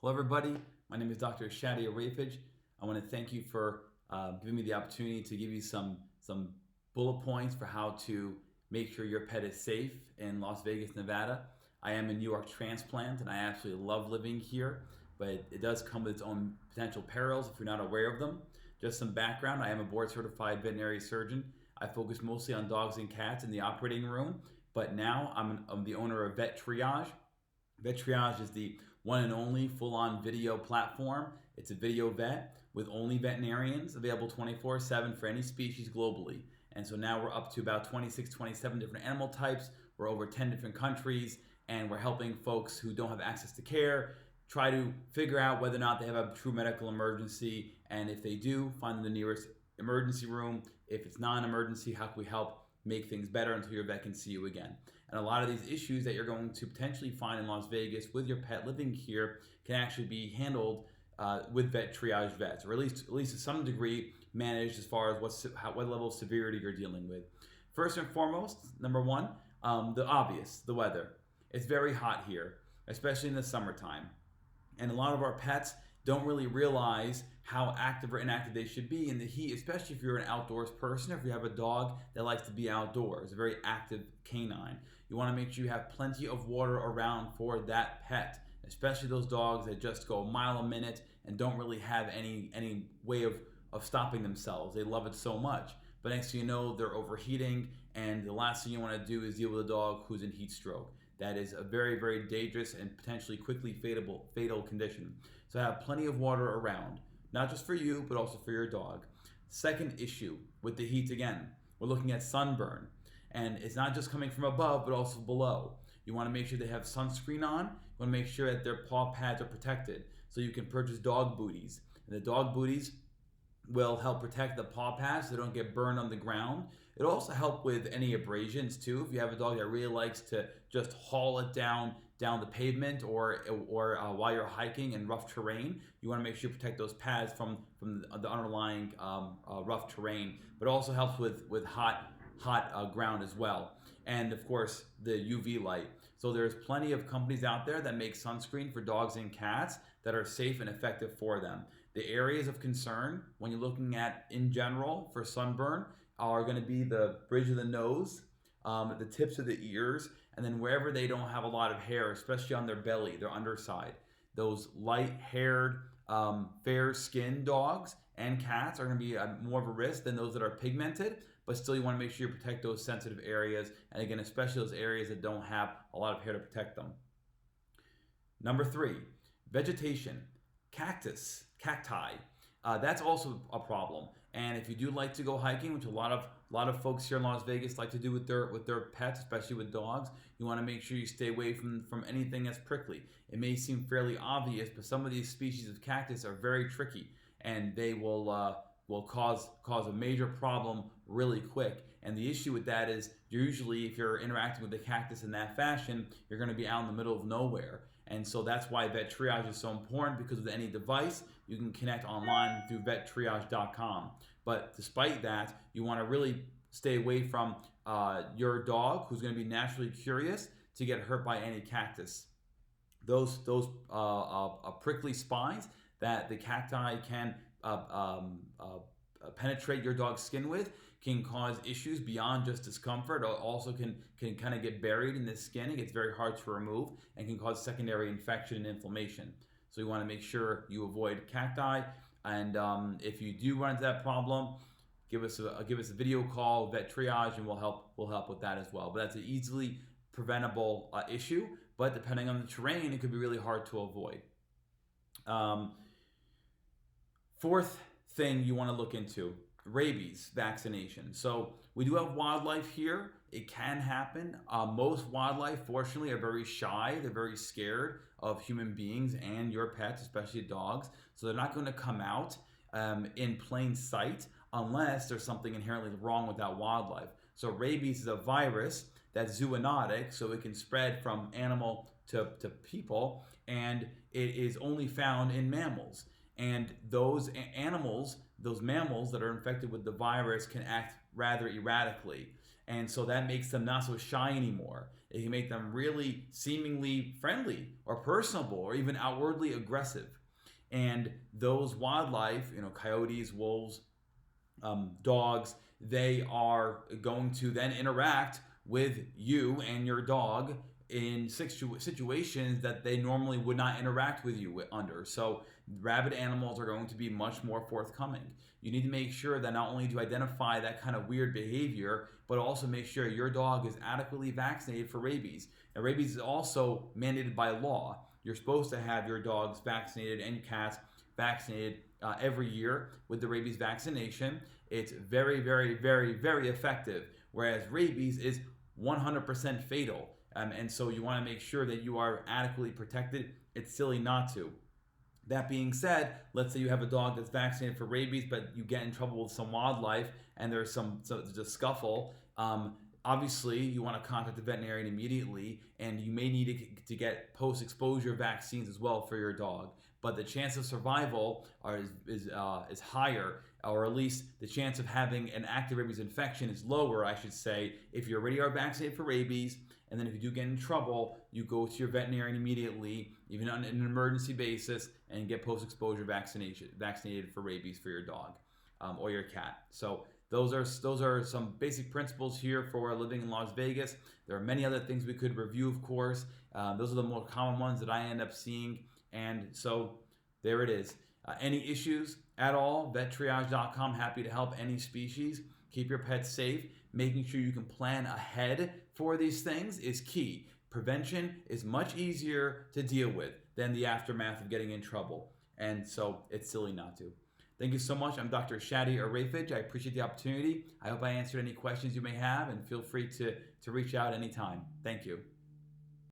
Hello everybody, my name is Dr. Shadi Arafij. I want to thank you for giving me the opportunity to give you some bullet points for how to make sure your pet is safe in Las Vegas, Nevada. I am a New York transplant and I absolutely love living here, but it does come with its own potential perils if you're not aware of them. Just some background, I am a board certified veterinary surgeon. I focus mostly on dogs and cats in the operating room, but now I'm the owner of Vet Triage. Vet Triage is the one and only full-on video platform. It's a video vet with only veterinarians available 24/7 for any species globally. And so now we're up to about 26, 27 different animal types. We're over 10 different countries, and we're helping folks who don't have access to care try to figure out whether or not they have a true medical emergency, and if they do, find the nearest emergency room. If it's non-emergency, how can we help make things better until your vet can see you again? And a lot of these issues that you're going to potentially find in Las Vegas with your pet living here can actually be handled with Vet Triage vets, or at least to some degree managed as far as what level of severity you're dealing with. First and foremost, number one, the obvious, the weather. It's very hot here, especially in the summertime. And a lot of our pets don't really realize how active or inactive they should be in the heat, especially if you're an outdoors person or if you have a dog that likes to be outdoors, a very active canine. You want to make sure you have plenty of water around for that pet, especially those dogs that just go a mile a minute and don't really have any way of stopping themselves. They love it so much. But next thing you know, they're overheating, and the last thing you want to do is deal with a dog who's in heat stroke. That is a very, very dangerous and potentially quickly fatal condition. So have plenty of water around, not just for you, but also for your dog. Second issue with the heat again, we're looking at sunburn. And it's not just coming from above, but also below. You want to make sure they have sunscreen on. You want to make sure that their paw pads are protected. So you can purchase dog booties. And the dog booties will help protect the paw pads so they don't get burned on the ground. It'll also help with any abrasions too. If you have a dog that really likes to just haul it down the pavement or while you're hiking in rough terrain, you want to make sure you protect those pads from the underlying rough terrain. But it also helps with hot ground as well. And of course, the UV light. So there's plenty of companies out there that make sunscreen for dogs and cats that are safe and effective for them. The areas of concern when you're looking at in general for sunburn are going to be the bridge of the nose, the tips of the ears, and then wherever they don't have a lot of hair, especially on their belly, their underside. Those light-haired, fair-skinned dogs and cats are going to be more of a risk than those that are pigmented, but still you want to make sure you protect those sensitive areas, and again, especially those areas that don't have a lot of hair to protect them. Number three, vegetation, cacti. That's also a problem. And if you do like to go hiking, which a lot of folks here in Las Vegas like to do with their pets, especially with dogs, you want to make sure you stay away from anything that's prickly. It may seem fairly obvious, but some of these species of cactus are very tricky, and they will cause a major problem really quick. And the issue with that is usually if you're interacting with the cactus in that fashion, you're going to be out in the middle of nowhere. And so that's why Vet Triage is so important, because with any device, you can connect online through vettriage.com. But despite that, you want to really stay away from your dog who's going to be naturally curious to get hurt by any cactus. Those prickly spines that the cacti can penetrate your dog's skin with can cause issues beyond just discomfort. It also can kind of get buried in the skin. It gets very hard to remove and can cause secondary infection and inflammation. So you want to make sure you avoid cacti. And if you do run into that problem, give us a video call, Vet Triage, and we'll help with that as well. But that's an easily preventable issue. But depending on the terrain, it could be really hard to avoid. Fourth thing you want to look into, rabies vaccination. So we do have wildlife here. It can happen. Most wildlife, fortunately, are very shy. They're very scared of human beings and your pets, especially dogs. So they're not going to come out in plain sight unless there's something inherently wrong with that wildlife. So rabies is a virus that's zoonotic, so it can spread from animal to people, and it is only found in mammals. And those animals, those mammals that are infected with the virus can act rather erratically. And so that makes them not so shy anymore. It can make them really seemingly friendly or personable or even outwardly aggressive. And those wildlife, coyotes, wolves, dogs, they are going to then interact with you and your dog in situations that they normally would not interact with you under. So rabid animals are going to be much more forthcoming. You need to make sure that not only do you identify that kind of weird behavior, but also make sure your dog is adequately vaccinated for rabies. And rabies is also mandated by law. You're supposed to have your dogs vaccinated and cats vaccinated every year with the rabies vaccination. It's very, very, very, very effective, whereas rabies is 100% fatal. And so you want to make sure that you are adequately protected. It's silly not to. That being said, let's say you have a dog that's vaccinated for rabies, but you get in trouble with some wildlife and there's there's a scuffle. Obviously, you want to contact the veterinarian immediately, and you may need to get post-exposure vaccines as well for your dog. But the chance of survival is higher, or at least the chance of having an active rabies infection is lower, I should say, if you already are vaccinated for rabies. And then if you do get in trouble, you go to your veterinarian immediately, even on an emergency basis, and get post-exposure vaccinated for rabies for your dog or your cat. So those are some basic principles here for living in Las Vegas. There are many other things we could review, of course. Those are the more common ones that I end up seeing. And so there it is. Any issues at all, vettriage.com, happy to help any species. Keep your pets safe. Making sure you can plan ahead for these things is key. Prevention is much easier to deal with than the aftermath of getting in trouble. And so it's silly not to. Thank you so much. I'm Dr. Shadi Arafij. I appreciate the opportunity. I hope I answered any questions you may have, and feel free to reach out anytime. Thank you.